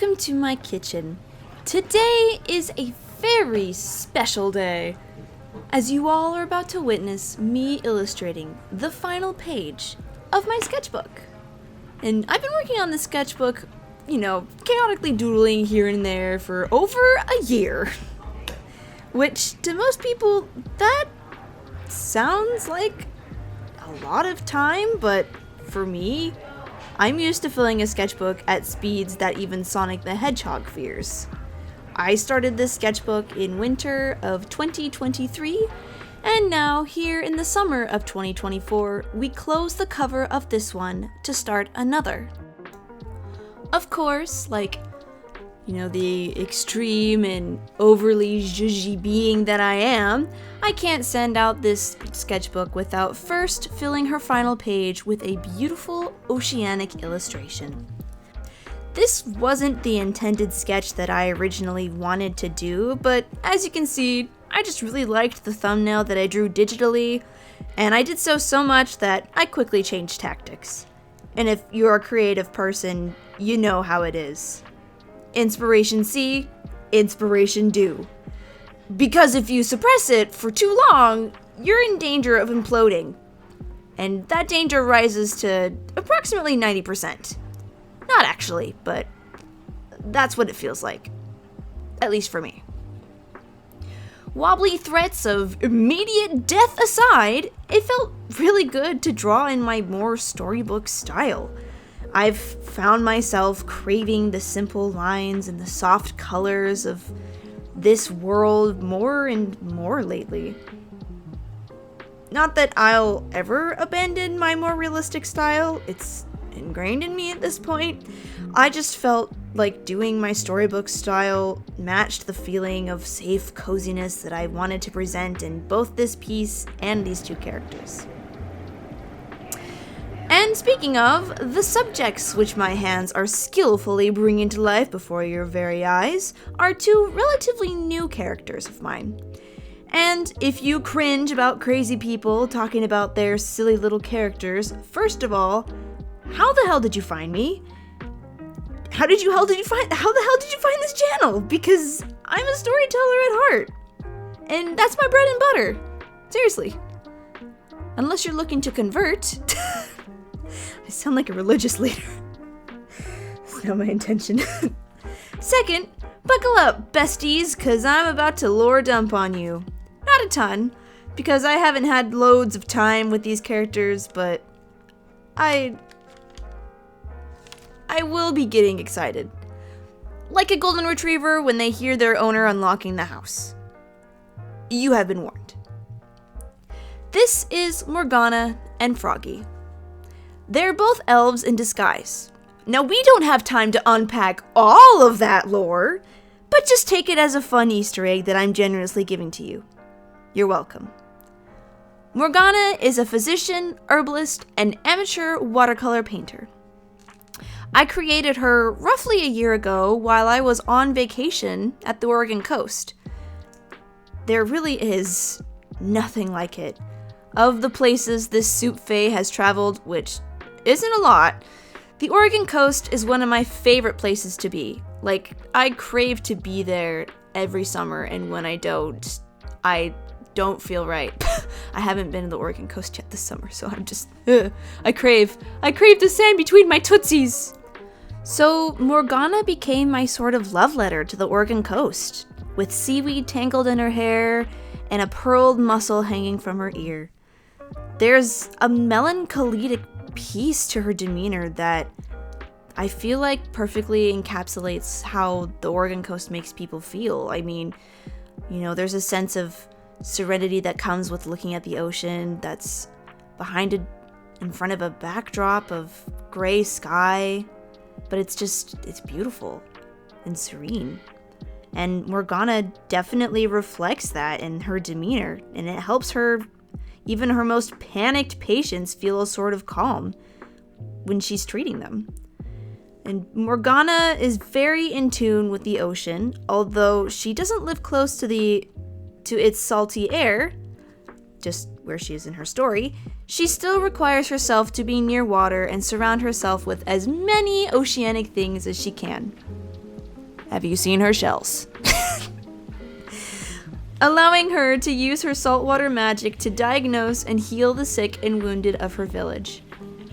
welcome to my kitchen. Today is a very special day, as you all are about to witness me illustrating the final page of my sketchbook. And I've been working on this sketchbook, chaotically doodling here and there for over a year. Which, to most people, that sounds like a lot of time, but for me, I'm used to filling a sketchbook at speeds that even Sonic the Hedgehog fears. I started this sketchbook in winter of 2023, and now here in the summer of 2024, we close the cover of this one to start another. Of course, the extreme and overly zhuzhy being that I am, I can't send out this sketchbook without first filling her final page with a beautiful oceanic illustration. This wasn't the intended sketch that I originally wanted to do, but as you can see, I just really liked the thumbnail that I drew digitally, and I did so much that I quickly changed tactics. And if you're a creative person, you know how it is. Inspiration see, inspiration do. Because if you suppress it for too long, you're in danger of imploding. And that danger rises to approximately 90%. Not actually, but that's what it feels like. At least for me. Wobbly threats of immediate death aside, it felt really good to draw in my more storybook style. I've found myself craving the simple lines and the soft colors of this world more and more lately. Not that I'll ever abandon my more realistic style, it's ingrained in me at this point. I just felt like doing my storybook style matched the feeling of safe coziness that I wanted to present in both this piece and these two characters. And speaking of, the subjects which my hands are skillfully bringing to life before your very eyes are two relatively new characters of mine. And if you cringe about crazy people talking about their silly little characters, first of all, how the hell did you find me? How the hell did you find this channel? Because I'm a storyteller at heart. And that's my bread and butter. Seriously. Unless you're looking to convert. I sound like a religious leader. That's not my intention. Second, buckle up, besties, cause I'm about to lore dump on you. Not a ton, because I haven't had loads of time with these characters, but I will be getting excited. Like a golden retriever when they hear their owner unlocking the house. You have been warned. This is Morgana and Froggy. They're both elves in disguise. Now, we don't have time to unpack all of that lore, but just take it as a fun Easter egg that I'm generously giving to you. You're welcome. Morgana is a physician, herbalist, and amateur watercolor painter. I created her roughly a year ago while I was on vacation at the Oregon coast. There really is nothing like it. Of the places this soup fae has traveled, which isn't a lot, the Oregon coast is one of my favorite places to be. I crave to be there every summer, and when I don't feel right. I haven't been to the Oregon coast yet this summer, so I'm just, I crave the sand between my tootsies. So Morgana became my sort of love letter to the Oregon coast, with seaweed tangled in her hair and a pearled mussel hanging from her ear. There's a melancholic piece to her demeanor that I feel like perfectly encapsulates how the Oregon coast makes people feel. I mean, there's a sense of serenity that comes with looking at the ocean that's in front of a backdrop of gray sky, but it's beautiful and serene. And Morgana definitely reflects that in her demeanor, and it helps even her most panicked patients feel a sort of calm when she's treating them. And Morgana is very in tune with the ocean, although she doesn't live close to its salty air, just where she is in her story. She still requires herself to be near water and surround herself with as many oceanic things as she can. Have you seen her shells? Allowing her to use her saltwater magic to diagnose and heal the sick and wounded of her village.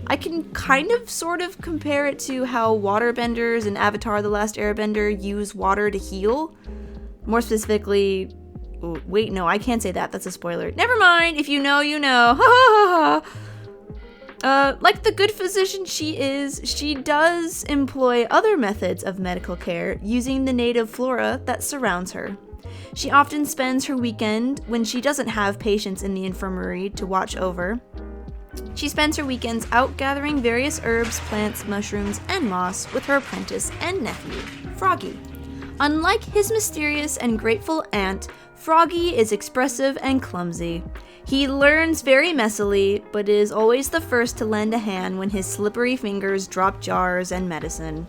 I can kind of sort of compare it to how waterbenders in Avatar: The Last Airbender use water to heal. More specifically, wait, no, I can't say that. That's a spoiler. Never mind. If you know, you know. Ha ha ha. Like the good physician she is, she does employ other methods of medical care using the native flora that surrounds her. She often spends her weekend when she doesn't have patients in the infirmary to watch over. She spends her weekends out gathering various herbs, plants, mushrooms, and moss with her apprentice and nephew, Froggy. Unlike his mysterious and grateful aunt, Froggy is expressive and clumsy. He learns very messily, but is always the first to lend a hand when his slippery fingers drop jars and medicine.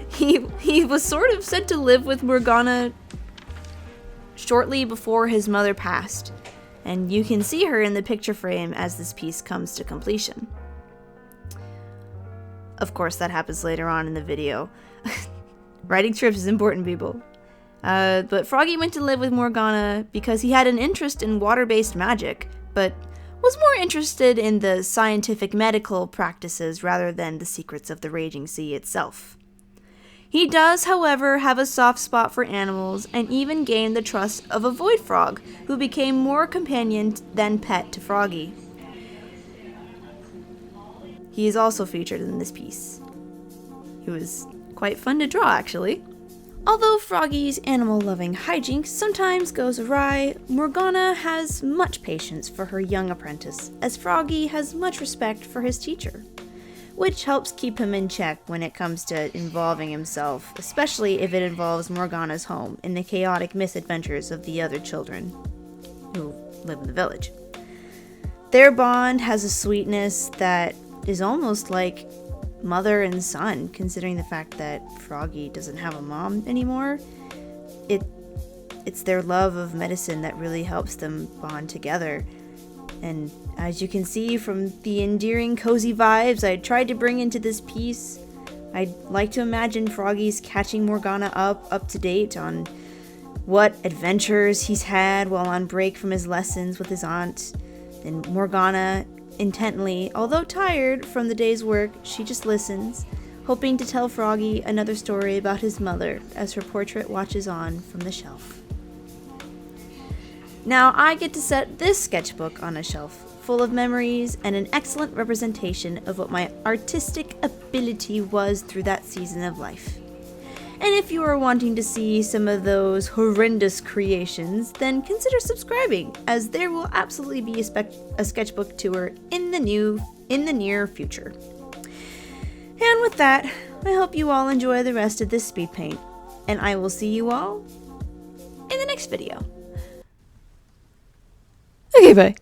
He was sort of said to live with Morgana shortly before his mother passed, and you can see her in the picture frame as this piece comes to completion. Of course, that happens later on in the video. Writing scripts is important, people. But Froggy went to live with Morgana because he had an interest in water-based magic, but was more interested in the scientific medical practices rather than the secrets of the Raging Sea itself. He does, however, have a soft spot for animals and even gained the trust of a void frog, who became more companion than pet to Froggy. He is also featured in this piece. He was quite fun to draw, actually. Although Froggy's animal-loving hijinks sometimes goes awry, Morgana has much patience for her young apprentice, as Froggy has much respect for his teacher, which helps keep him in check when it comes to involving himself, especially if it involves Morgana's home and the chaotic misadventures of the other children who live in the village. Their bond has a sweetness that is almost like mother and son, considering the fact that Froggy doesn't have a mom anymore. It's their love of medicine that really helps them bond together. And as you can see from the endearing, cozy vibes I tried to bring into this piece, I'd like to imagine Froggy's catching Morgana up to date on what adventures he's had while on break from his lessons with his aunt. And Morgana, intently, although tired from the day's work, she just listens, hoping to tell Froggy another story about his mother as her portrait watches on from the shelf. Now I get to set this sketchbook on a shelf, full of memories and an excellent representation of what my artistic ability was through that season of life. And if you are wanting to see some of those horrendous creations, then consider subscribing, as there will absolutely be a sketchbook tour in the near future. And with that, I hope you all enjoy the rest of this speed paint, and I will see you all in the next video. Okay, bye.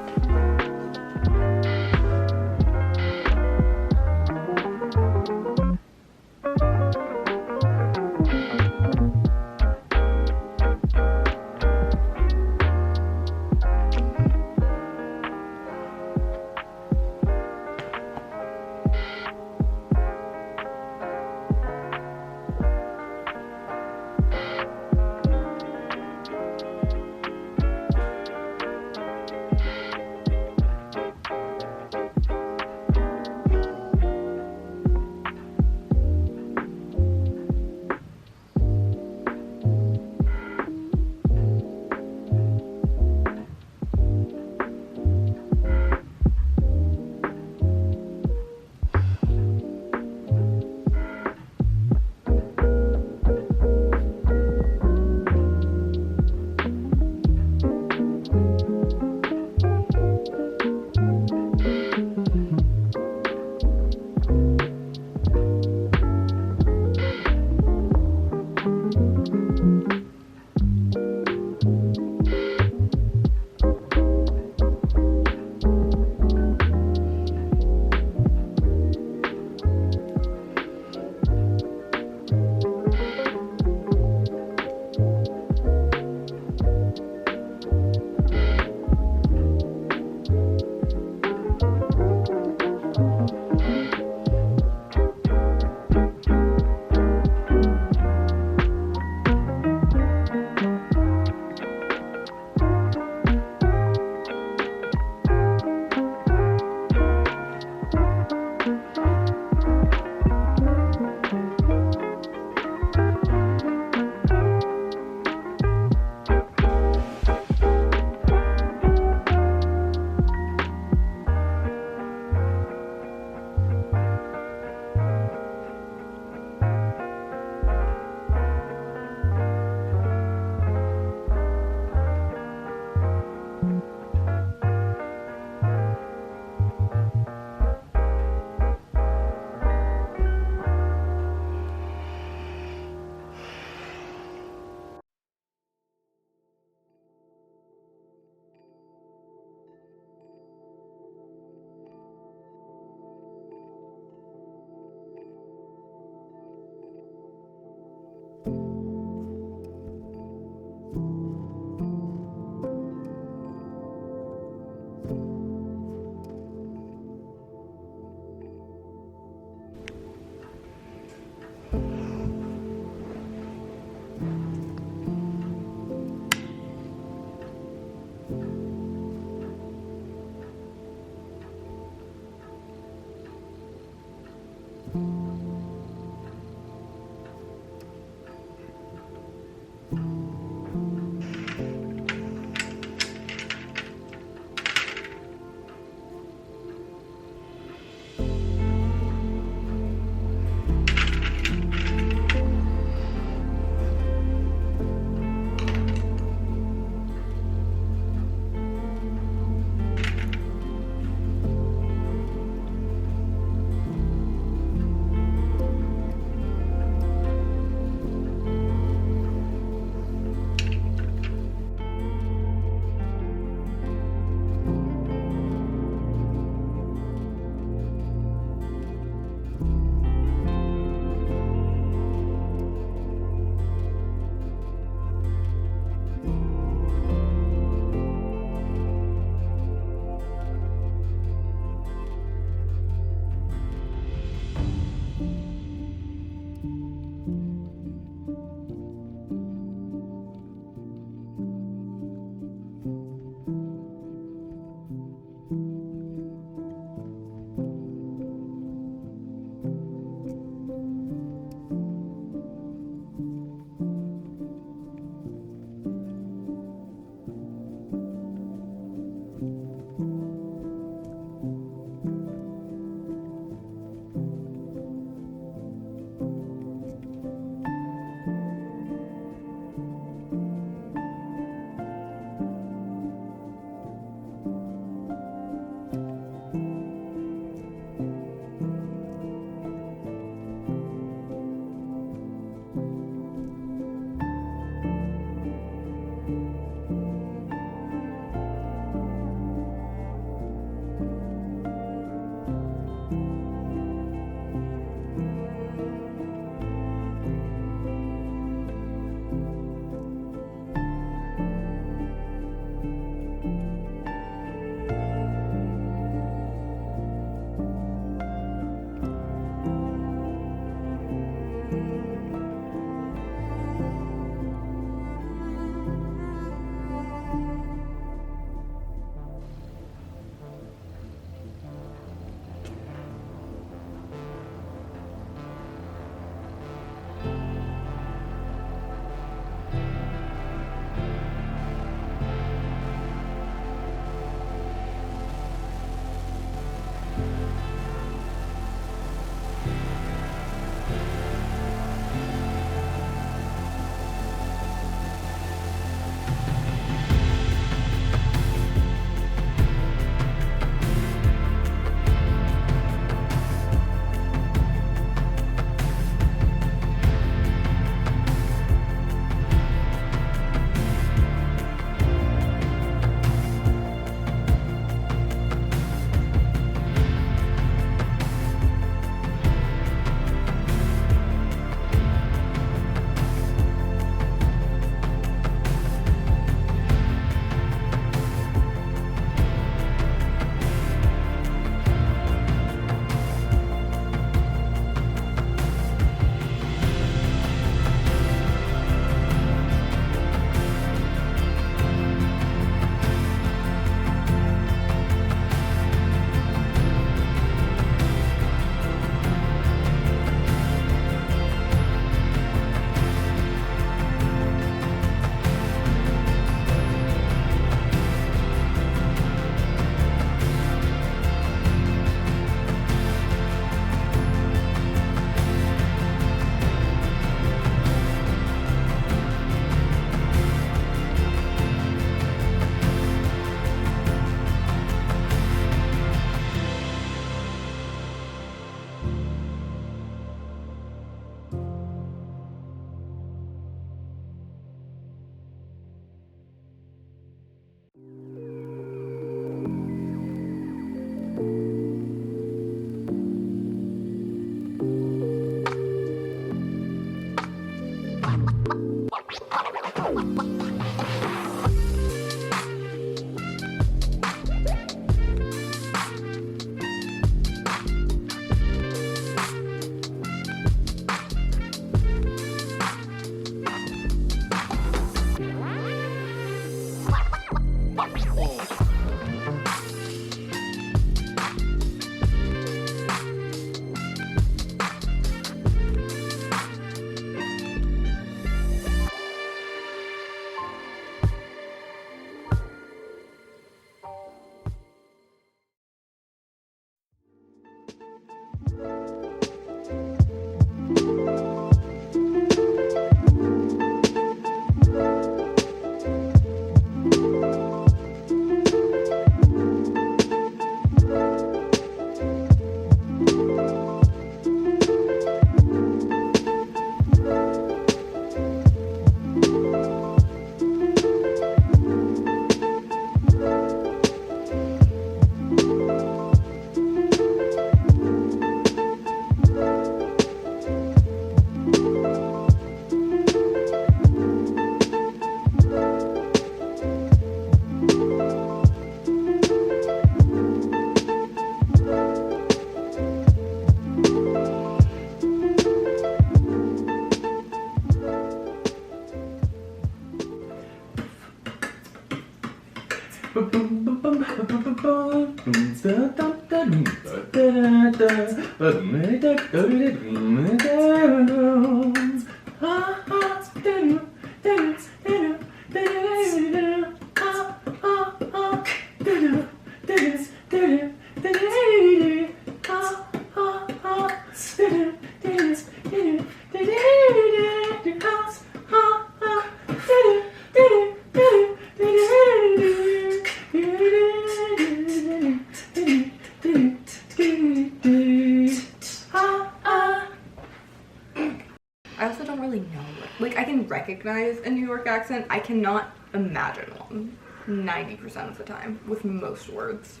I also don't really know. Like, I can recognize a New York accent. I cannot imagine one 90% of the time with most words.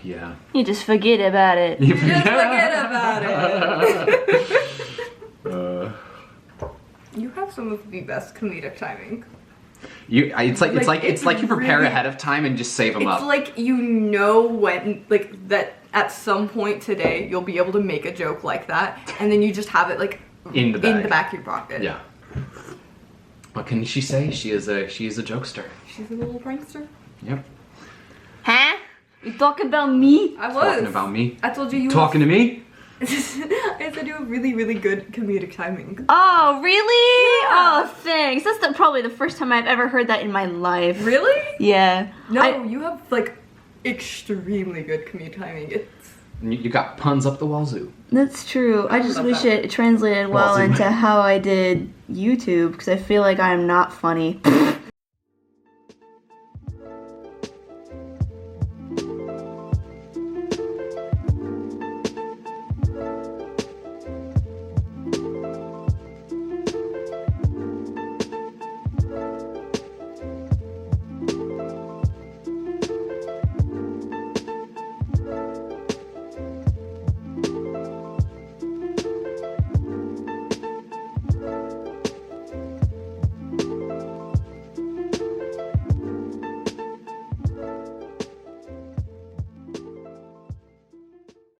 Yeah. You just forget about it. Just forget about it. You have some of the best comedic timing. It's like you prepare really, ahead of time and just save them up. It's like you know when, like, that at some point today you'll be able to make a joke like that, and then you just have it like in the back of your pocket. Yeah. What can she say? She is a jokester. She's a little prankster. Yep. Huh? You talking about me? I was Talking about me. I told you Talking to me? I said you have really, really good comedic timing. Oh, really? Yeah. Oh, thanks. That's probably the first time I've ever heard that in my life. Really? Yeah. No, you have like extremely good comedic timing. It's You got puns up the wazoo. That's true. I just love wish that. it translated well Wazoo. into how I did YouTube, because I feel like I'm not funny.